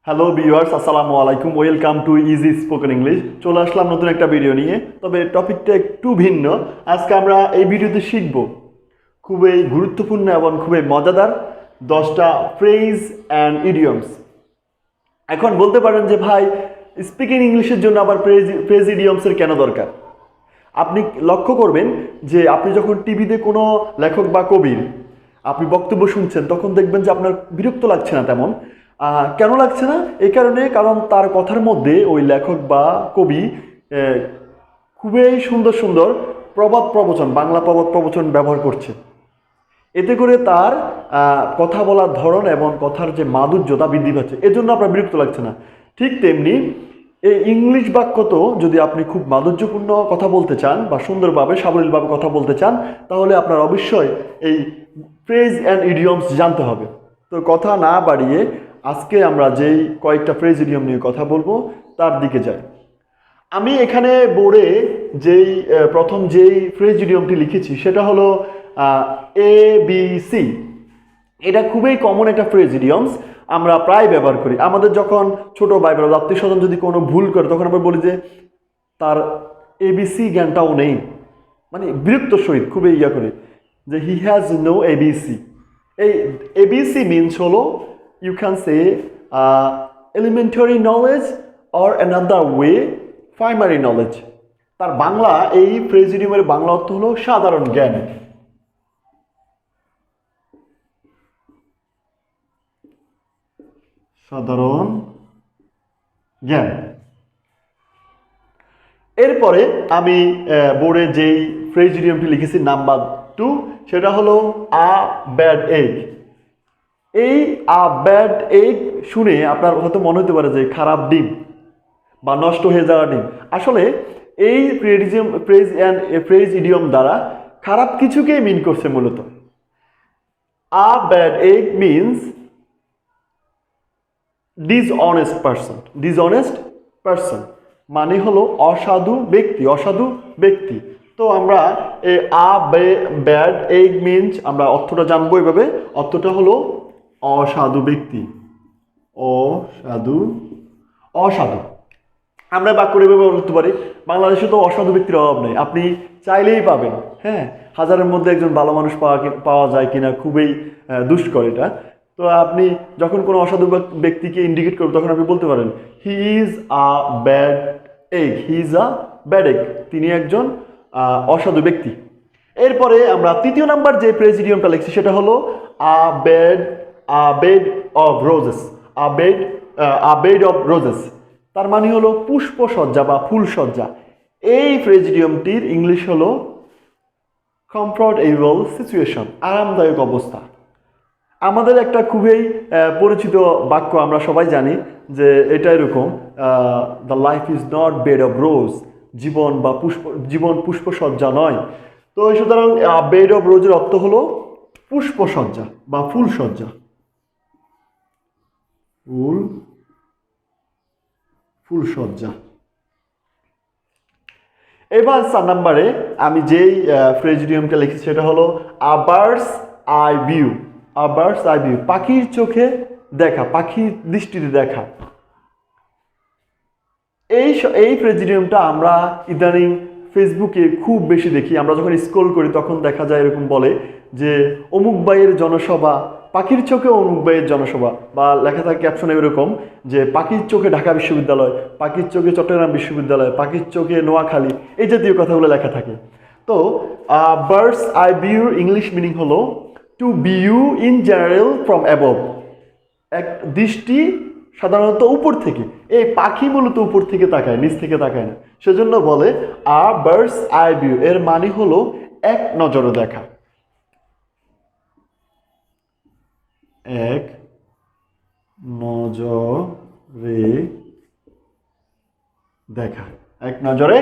Hello viewers, আসসালামু আলাইকুম। Welcome to easy spoken English. চলে আসলাম নতুন একটা ভিডিও নিয়ে, তবে টপিকটা একটু ভিন্ন। আজকে আমরা এই ভিডিওতে শিখব খুবই গুরুত্বপূর্ণ এবং খুবই মজাদার 10টা ফ্রেজ অ্যান্ড ইডিয়মস। এখন বলতে পারেন যে ভাই, স্পিকিং ইংলিশের জন্য আবার ফ্রেজ ইডিয়মসের কেন দরকার? আপনি লক্ষ্য করবেন যে আপনি যখন টিভিতে কোনো লেখক বা কবির আপনি বক্তব্য শুনছেন, তখন দেখবেন যে আপনার বিরক্ত লাগছে না তেমন। কেন লাগছে না? এই কারণে, কারণ তার কথার মধ্যে ওই লেখক বা কবি খুবই সুন্দর সুন্দর প্রবাদ প্রবচন, বাংলা প্রবাদ প্রবচন ব্যবহার করছে। এতে করে তার কথা বলার ধরন এবং কথার যে মাধুর্যতা বৃদ্ধি পাচ্ছে, এজন্য আপনার বিরক্ত লাগছে না। ঠিক তেমনি এই ইংলিশ বাক্য তো যদি আপনি খুব মাধুর্যপূর্ণ কথা বলতে চান বা সুন্দরভাবে সাবলীলভাবে কথা বলতে চান, তাহলে আপনার অবশ্যই এই ফ্রেজ অ্যান্ড ইডিয়মস জানতে হবে। তো কথা না বাড়িয়ে আজকে আমরা যেই কয়েকটা ফ্রেজ ইডিয়ম নিয়ে কথা বলবো তার দিকে যাই। আমি এখানে বোর্ডে প্রথম যেই ফ্রেজ ইডিয়মটি লিখেছি সেটা হলো ABC। এটা খুবই কমন একটা ফ্রেজ ইডিয়মস, আমরা প্রায় ব্যবহার করি। আমাদের যখন ছোট ভাই বোন আত্মীয় স্বজন যদি কোনো ভুল করে, তখন আমরা বলি যে তার ABC জ্ঞানটাও নেই, মানে বিরক্ত সহিত খুবই করি যে হি হ্যাজ নো ABC। এই ABC মিনস হলো, you can say elementary knowledge or another way primary knowledge. তার বাংলা, এই ফ্রেজ ইডিয়মের বাংলা অর্থ হলো সাধারণ জ্ঞান। সাধারণ জ্ঞান। এরপরে আমি বোর্ডে যেই ফ্রেজ ইডিয়মটি লিখেছি নাম্বার 2, সেটা হলো আ ব্যাড এগ। এই আ ব্যাড এগ শুনে আপনার হয়তো মনে হতে পারে যে খারাপ ডিম বা নষ্ট হয়ে যাওয়া ডিম। আসলে এই ফ্রেজ ইডিয়ম দ্বারা খারাপ কিছুকেই মিন করছে মূলত। A bad egg means dishonest person. Dishonest person মানে হলো অসাধু ব্যক্তি, অসাধু ব্যক্তি। তো আমরা এই ব্যাড এগ মিনস আমরা অর্থটা জানবো এভাবে। অর্থটা হলো অসাধু ব্যক্তি, অসাধু, অসাধু। আমরা বাক্য এভাবে বলতে পারি, বাংলাদেশে তো অসাধু ব্যক্তির অভাব নেই, আপনি চাইলেই পাবেন। হ্যাঁ, হাজারের মধ্যে একজন ভালো মানুষ পাওয়া যায় কিনা খুবই দুষ্কর এটা। তো আপনি যখন কোনো অসাধু ব্যক্তিকে ইন্ডিকেট করবেন, তখন আপনি বলতে পারেন he is a bad egg, he is a bad egg, তিনি একজন অসাধু ব্যক্তি। এরপরে আমরা তৃতীয় নাম্বার যে ফ্রেজ ইডিয়মটা লিখছি সেটা হলো a bed of roses. A bed of roses তার মানে হলো পুষ্পসজ্জা বা ফুলসজ্জা। এই ফ্রেজ ইডিয়মটির ইংলিশ হলো কমফোর্টেবল সিচুয়েশন, আরামদায়ক অবস্থা। আমাদের একটা খুবই পরিচিত বাক্য আমরা সবাই জানি যে এটা এরকম, the life is not bed of rose, জীবন পুষ্পসজ্জা নয়। তো সুতরাং বেড অফ রোজের অর্থ হলো পুষ্পসজ্জা বা ফুলসজ্জা, ফুলসজ্জা। এবার 4 নম্বরে আমি যেই ফ্রেজ ইডিয়মটা লিখেছি সেটা হলো a bird's eye view. A bird's eye view, পাখির চোখে দেখা, পাখির দৃষ্টিতে দেখা। এই ফ্রেজ ইডিয়মটা আমরা ইদানিং ফেসবুকে খুব বেশি দেখি। আমরা যখন স্ক্রল করি তখন দেখা যায় এরকম বলে যে অমুক ভাইয়ের জনসভা, পাখির চোখে অমুক ভাইয়ের জনসভা, বা লেখা থাকে ক্যাপশনে এরকম যে পাখির চোখে ঢাকা বিশ্ববিদ্যালয়, পাখির চোখে চট্টগ্রাম বিশ্ববিদ্যালয়, পাখির চোখে নোয়াখালী, এই জাতীয় কথাগুলো লেখা থাকে। তো bird's eye view English meaning হলো to view in general from above, এক দৃষ্টি সাধারণত উপর থেকে। এই পাখি মূলত উপর থেকে তাকায়, নিচ থেকে তাকায় না, সেজন্য বলে আ বার্ডস আই ভিউ। এর মানে হলো এক নজরে দেখা, এক নজরে দেখা, এক নজরে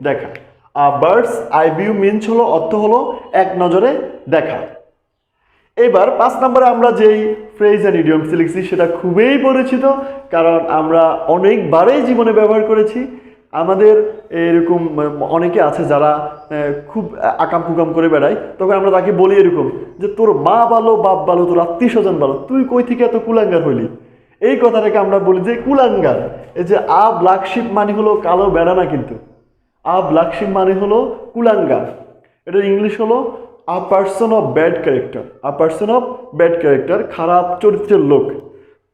দেখা। আ বার্ডস আই ভিউ মিনস হলো, অর্থ হলো এক নজরে দেখা। এবার 5 নম্বরে আমরা যেই ফ্রেজ অ্যান্ড ইডিয়মস লিখছি সেটা খুবই পরিচিত, কারণ আমরা অনেকবারই জীবনে ব্যবহার করেছি। আমাদের এরকম অনেকে আছে যারা খুব আকাম কুকাম করে বেড়ায়, তখন আমরা তাকে বলি এরকম যে তোর মা ভালো, বাপ ভালো, তোর আত্মীয় স্বজন ভালো, তুই কই থেকে এত কুলাঙ্গার হইলি। এই কথাটাকে আমরা বলি যে কুলাঙ্গার। এই যে আ ব্ল্যাক শিপ মানে হলো কালো বেড়া না, কিন্তু আ ব্ল্যাক শিপ মানে হলো কুলাঙ্গার। এটার ইংলিশ হলো a person of bad character, a person of bad character, খারাপ চরিত্রের লোক।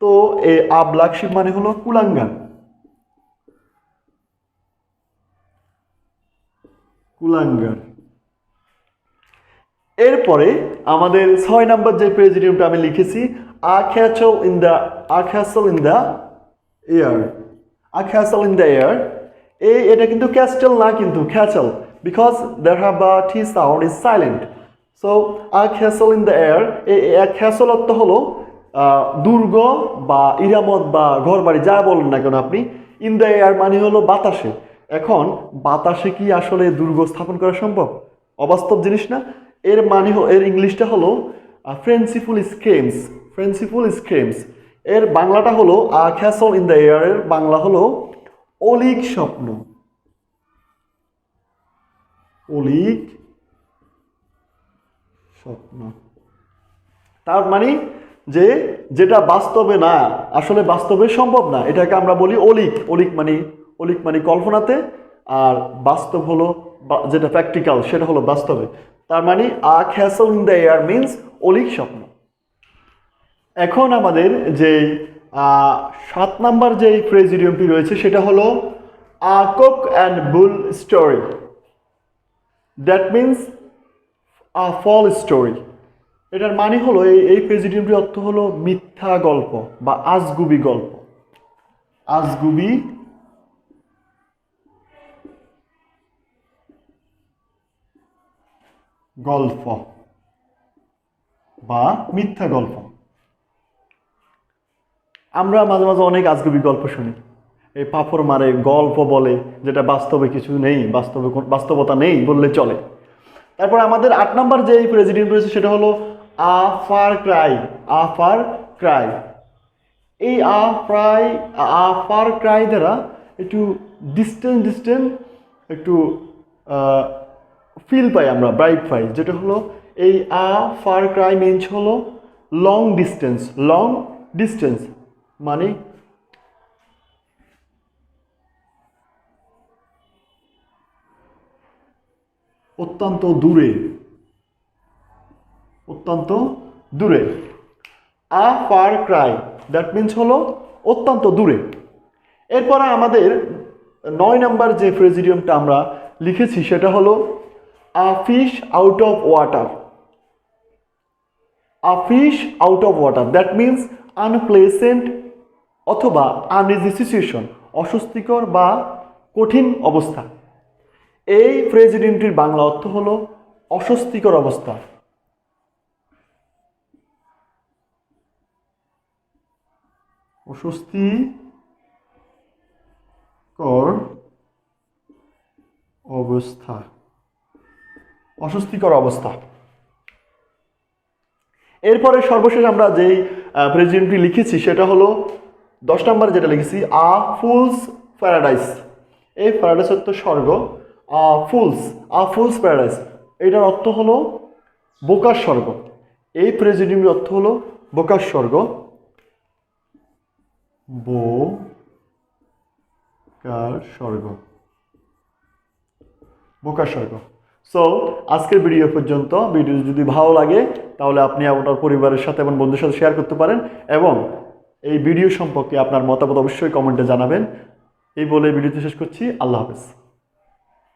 তো এই আ ব্ল্যাক শিপ মানে হলো কুলাঙ্গার, কুলাঙ্গার। এরপরে আমাদের 6 নম্বর যে প্রেজিডিয়ামটা আমি লিখেছি, a castle in the, a castle in the air, a castle in the air. এটা কিন্তু ক্যাস্টেল না, কিন্তু castle, because there have a T sound is silent. So a castle in the air, এই ক্যাসল অর্থ হলো দুর্গ বা ইরামত বা ঘর বাড়ি যা বলেন না কেন আপনি। ইন দ্য এয়ার মানে হলো বাতাসে। এখন বাতাসে কি আসলে দুর্গ স্থাপন করা সম্ভব? অবাস্তব জিনিস না। এর মানে এর ইংলিশটা হলো ফ্রেন্সিফুল স্ক্রেমস, ফ্রেন্সিফুল স্ক্রেমস। এর বাংলাটা হলো আ ক্যাসল ইন দ্য এয়ার, এর বাংলা হলো অলীক স্বপ্ন, অলীক স্বপ্ন। তার মানে যে যেটা বাস্তবে না, আসলে বাস্তবে সম্ভব না, এটাকে আমরা বলি অলীক। অলীক মানে, অলীক মানে কল্পনাতে, আর বাস্তব হলো যেটা প্র্যাকটিক্যাল, সেটা হলো বাস্তবে। তার মানে a castle in the air means অলীক স্বপ্ন। এখন আমাদের যে 7 নাম্বার যে প্রেজিডিয়ামটি রয়েছে সেটা হলো a cock and bull story, that means a false story. এটার মানে হলো এই প্রেজিডিয়ামটির অর্থ হলো মিথ্যা গল্প বা আজগুবি গল্প, আজগুবি গল্প বা মিথ্যা গল্প। আমরা মাঝে মাঝে অনেক আজগুবি গল্প শুনি, এই পাথর মারে গল্প বলে, যেটা বাস্তবে কিছু নেই, বাস্তবতা নেই বললে চলে। তারপর আমাদের 8 নাম্বার যে প্রেজিডেন্ট রয়েছে সেটা হলো আ ফার ক্রাই, আ ফার ক্রাই। এই আ ফার ক্রাই দ্বারা একটু ডিস্টেন্স একটু ফিল পাই আমরা, ব্রাইট পাই, যেটা হলো এই আ ফার ক্রাই মিনস হলো লং ডিস্টেন্স, লং ডিস্টেন্স মানে অত্যন্ত দূরে, অত্যন্ত দূরে। আ ফার ক্রাই দ্যাট মিনস হলো অত্যন্ত দূরে। এরপরে আমাদের 9 নাম্বার যে প্রেজিডিয়ামটা আমরা লিখেছি সেটা হলো a fish out of water, a fish out of water that means unpleasant অথবা আনইজি সিচুয়েশন, অস্বস্তিকর বা কঠিন অবস্থা। এই প্রেজিডিয়ামটির বাংলা অর্থ হলো অস্বস্তিকর অবস্থা, অস্বস্তিকর অবস্থা, অস্বস্তিকর অবস্থা। এরপরে সর্বশেষ আমরা যেই প্রেজিডিয়ামটি লিখেছি সেটা হলো 10 নম্বরে যেটা লিখেছি আ ফুলস প্যারাডাইস। এই প্যারাডাইস অর্থ স্বর্গ, আ ফুলস প্যারাডাইস এটার অর্থ হলো বোকার স্বর্গ। এই প্রেজিডিয়ামের অর্থ হলো বোকার স্বর্গ, বোকার স্বর্গ, বোকার স্বর্গ। সো আজকের ভিডিও পর্যন্ত। ভিডিও যদি ভালো লাগে তাহলে আপনি আপনার পরিবারের সাথে এবং বন্ধুদের সাথে শেয়ার করতে পারেন, এবং এই ভিডিও সম্পর্কে আপনার মতামত অবশ্যই কমেন্টে জানাবেন। এই বলে ভিডিওটি শেষ করছি। আল্লাহ হাফেজ।